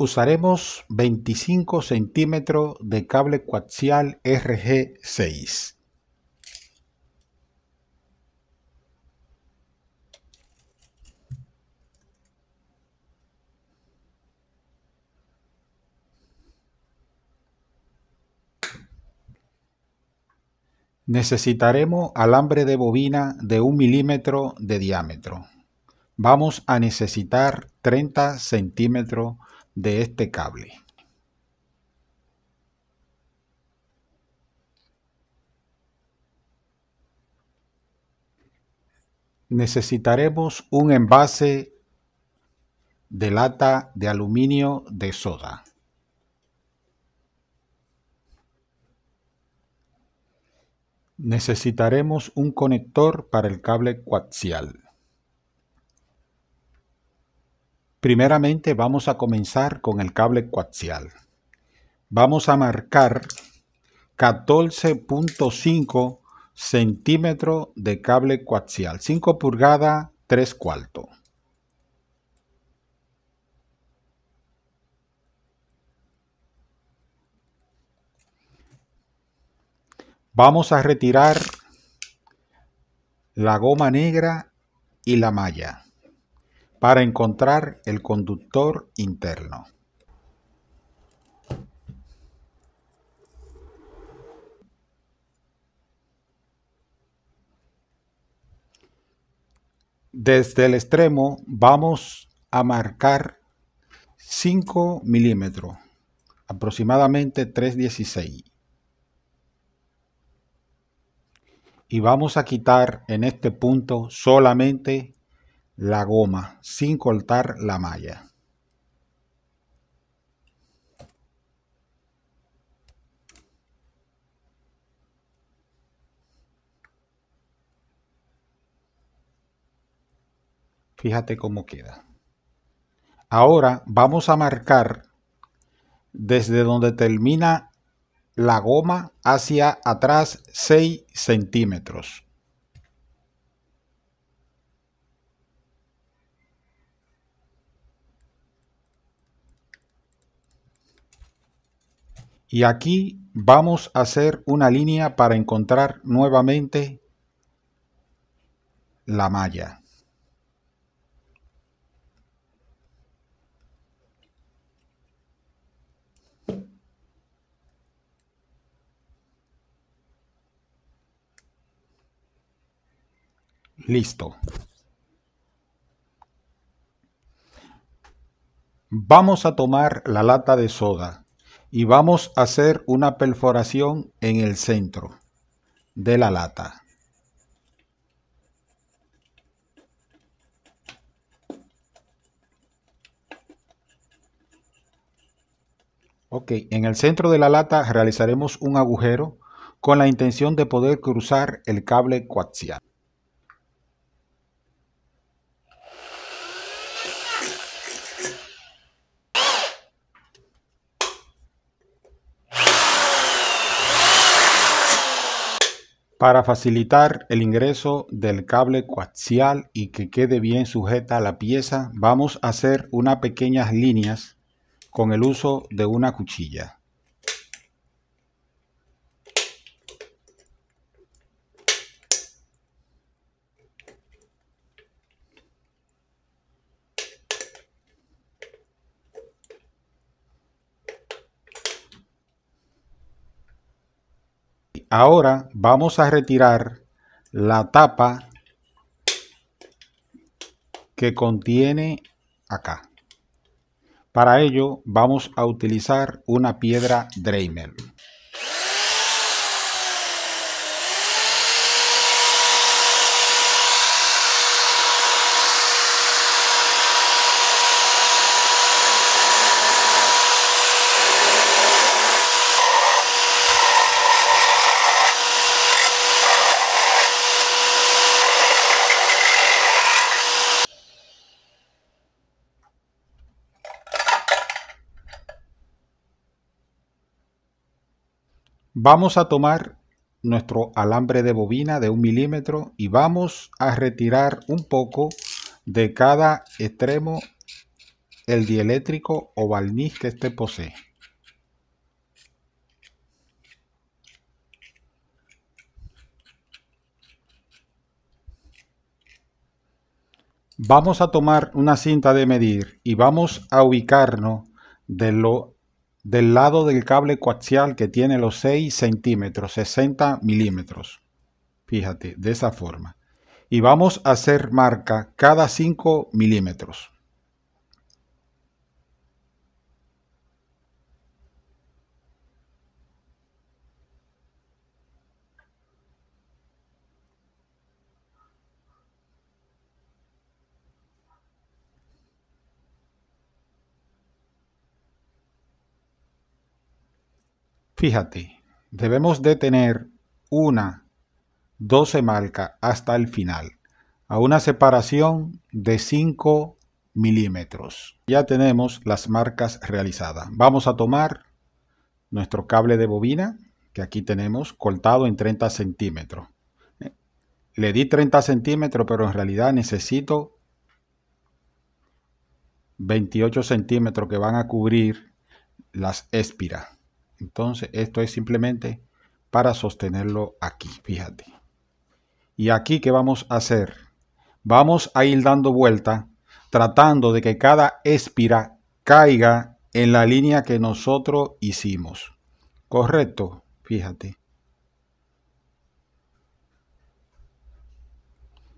Usaremos 25 centímetros de cable coaxial RG6. Necesitaremos alambre de bobina de 1 milímetro de diámetro. Vamos a necesitar 30 centímetros de este cable. Necesitaremos un envase de lata de aluminio de soda. Necesitaremos un conector para el cable coaxial. Primeramente vamos a comenzar con el cable coaxial. Vamos a marcar 14.5 centímetros de cable coaxial, 5 pulgadas 3/4. Vamos a retirar la goma negra y la malla para encontrar el conductor interno. Desde el extremo vamos a marcar 5 milímetros, aproximadamente 3/16. Y vamos a quitar en este punto solamente la goma, sin cortar la malla. Fíjate cómo queda. Ahora vamos a marcar desde donde termina la goma hacia atrás 6 centímetros. Y aquí vamos a hacer una línea para encontrar nuevamente la malla. Listo. Vamos a tomar la lata de soda y vamos a hacer una perforación en el centro de la lata. Ok, en el centro de la lata realizaremos un agujero con la intención de poder cruzar el cable coaxial. Para facilitar el ingreso del cable coaxial y que quede bien sujeta la pieza, vamos a hacer unas pequeñas líneas con el uso de una cuchilla. Ahora vamos a retirar la tapa que contiene acá. Para ello vamos a utilizar una piedra Dremel. Vamos a tomar nuestro alambre de bobina de 1 milímetro y vamos a retirar un poco de cada extremo el dieléctrico o barniz que este posee. Vamos a tomar una cinta de medir y vamos a ubicarnos del lado del cable coaxial que tiene los 6 centímetros, 60 milímetros. Fíjate, de esa forma. Y vamos a hacer marca cada 5 milímetros. Fíjate, debemos de tener una 12 marcas hasta el final, a una separación de 5 milímetros. Ya tenemos las marcas realizadas. Vamos a tomar nuestro cable de bobina, que aquí tenemos cortado en 30 centímetros. Le di 30 centímetros, pero en realidad necesito 28 centímetros que van a cubrir las espiras. Entonces esto es simplemente para sostenerlo aquí, fíjate. Y aquí, ¿qué vamos a hacer? Vamos a ir dando vuelta tratando de que cada espira caiga en la línea que nosotros hicimos. ¿Correcto? Fíjate.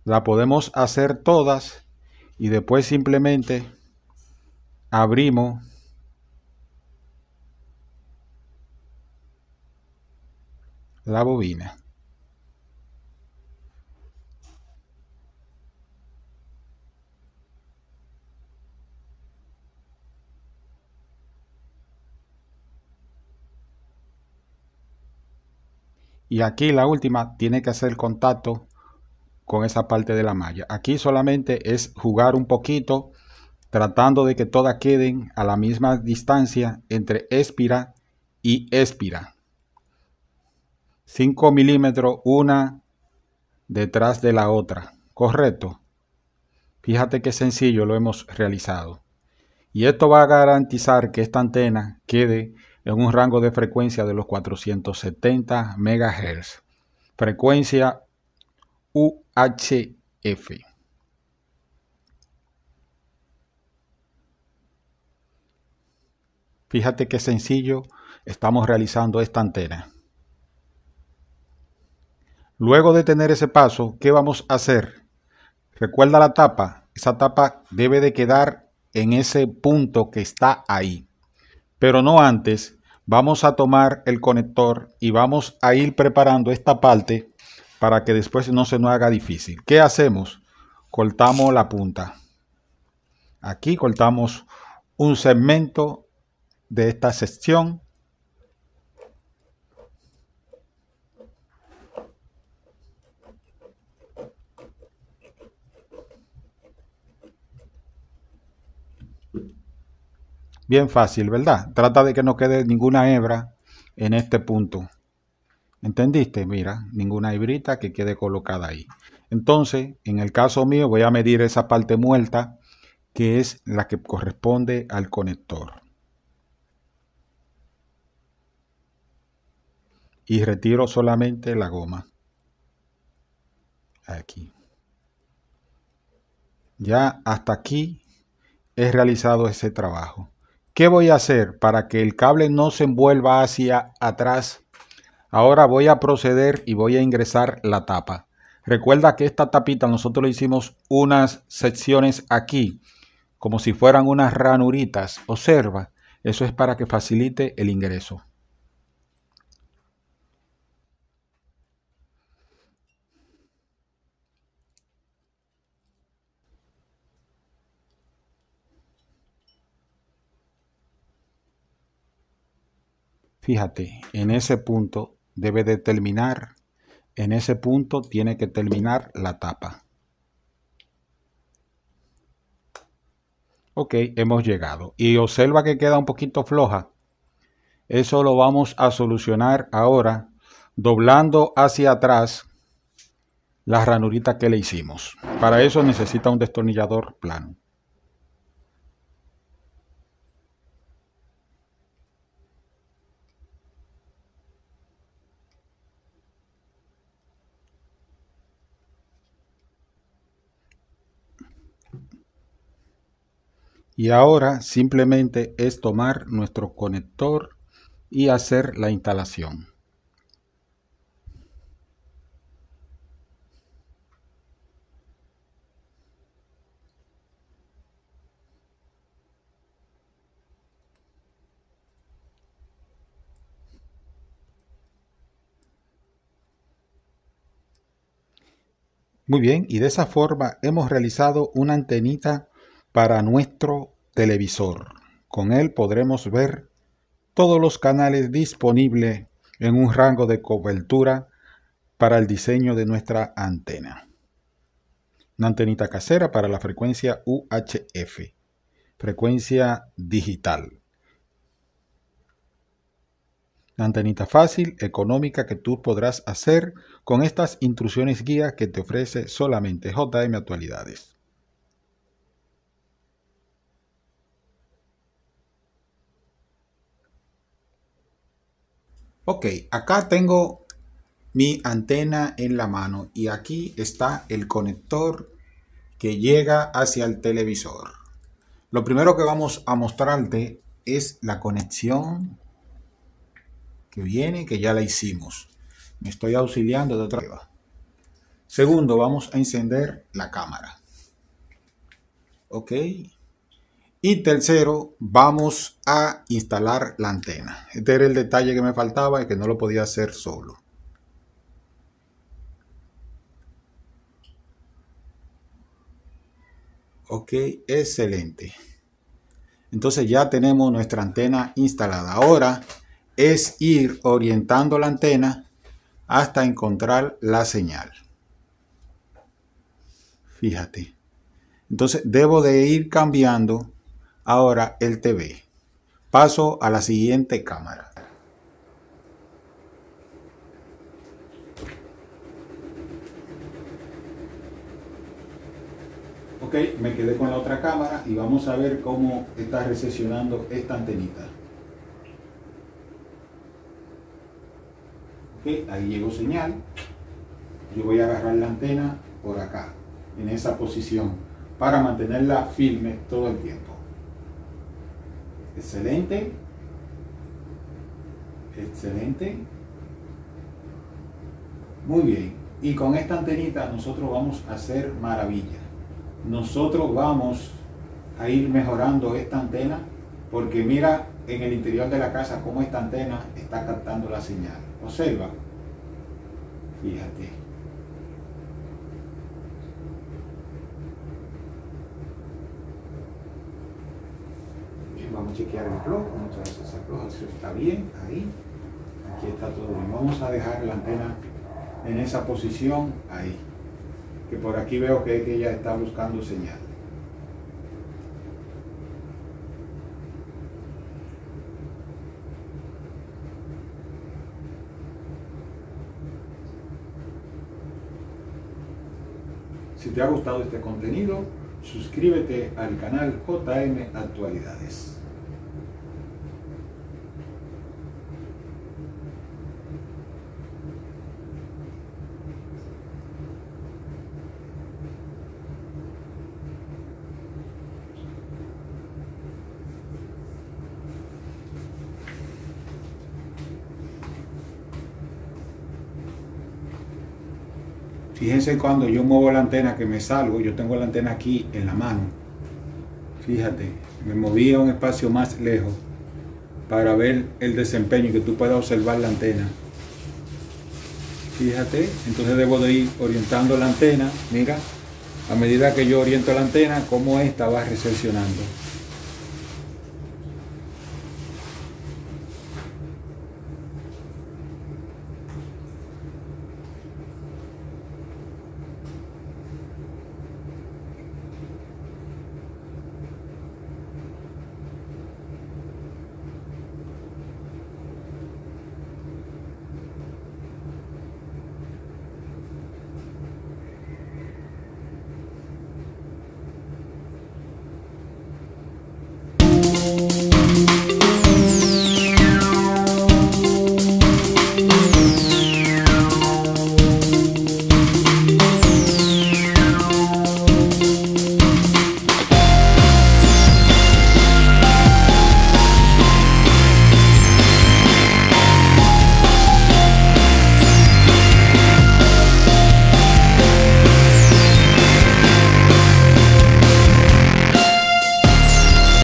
La podemos hacer todas y después simplemente abrimos la bobina. Y aquí la última tiene que hacer contacto con esa parte de la malla. Aquí solamente es jugar un poquito tratando de que todas queden a la misma distancia entre espira y espira. 5 milímetros una detrás de la otra. ¿Correcto? Fíjate qué sencillo lo hemos realizado. Y esto va a garantizar que esta antena quede en un rango de frecuencia de los 470 MHz. Frecuencia UHF. Fíjate qué sencillo estamos realizando esta antena. Luego de tener ese paso, ¿qué vamos a hacer? Recuerda la tapa. Esa tapa debe de quedar en ese punto que está ahí. Pero no antes. Vamos a tomar el conector y vamos a ir preparando esta parte para que después no se nos haga difícil. ¿Qué hacemos? Cortamos la punta. Aquí cortamos un segmento de esta sección. Bien fácil, ¿verdad? Trata de que no quede ninguna hebra en este punto. ¿Entendiste? Mira, ninguna hebrita que quede colocada ahí. Entonces, en el caso mío, voy a medir esa parte muerta, que es la que corresponde al conector. Y retiro solamente la goma. Aquí. Ya hasta aquí he realizado ese trabajo. ¿Qué voy a hacer para que el cable no se envuelva hacia atrás? Ahora voy a proceder y voy a ingresar la tapa. Recuerda que esta tapita nosotros le hicimos unas secciones aquí, como si fueran unas ranuritas. Observa, eso es para que facilite el ingreso. Fíjate, en ese punto debe de terminar, en ese punto tiene que terminar la tapa. Ok, hemos llegado. Y observa que queda un poquito floja. Eso lo vamos a solucionar ahora doblando hacia atrás la ranurita que le hicimos. Para eso necesita un destornillador plano. Y ahora simplemente es tomar nuestro conector y hacer la instalación. Muy bien, y de esa forma hemos realizado una antenita para nuestro televisor. Con él podremos ver todos los canales disponibles en un rango de cobertura para el diseño de nuestra antena. Una antenita casera para la frecuencia UHF, frecuencia digital. Una antenita fácil, económica, que tú podrás hacer con estas instrucciones guías que te ofrece solamente JM Actualidades. Ok, acá tengo mi antena en la mano y aquí está el conector que llega hacia el televisor. Lo primero que vamos a mostrarte es la conexión que viene, que ya la hicimos. Me estoy auxiliando de otra prueba. Segundo, vamos a encender la cámara. Ok. Y tercero, vamos a instalar la antena. Este era el detalle que me faltaba y que no lo podía hacer solo. Ok, excelente. Entonces ya tenemos nuestra antena instalada. Ahora es ir orientando la antena hasta encontrar la señal. Fíjate. Entonces debo de ir cambiando ahora el TV. Paso a la siguiente cámara. Ok, me quedé con la otra cámara y vamos a ver cómo está recepcionando esta antenita. Ok, ahí llegó señal. Yo voy a agarrar la antena por acá, en esa posición, para mantenerla firme todo el tiempo. Excelente. Excelente. Muy bien. Y con esta antenita nosotros vamos a hacer maravilla. Nosotros vamos a ir mejorando esta antena porque mira en el interior de la casa cómo esta antena está captando la señal. Observa. Fíjate. Bien, vamos a chequear el plug. Vamos a ver si ese plug está bien. Ahí. Aquí está todo bien. Vamos a dejar la antena en esa posición. Ahí. Que por aquí veo que ella está buscando señal. Si te ha gustado este contenido, suscríbete al canal JM Actualidades. Fíjense cuando yo muevo la antena que me salgo, yo tengo la antena aquí en la mano. Fíjate, me moví a un espacio más lejos para ver el desempeño y que tú puedas observar la antena. Fíjate, entonces debo de ir orientando la antena. Mira, a medida que yo oriento la antena, cómo esta va recepcionando.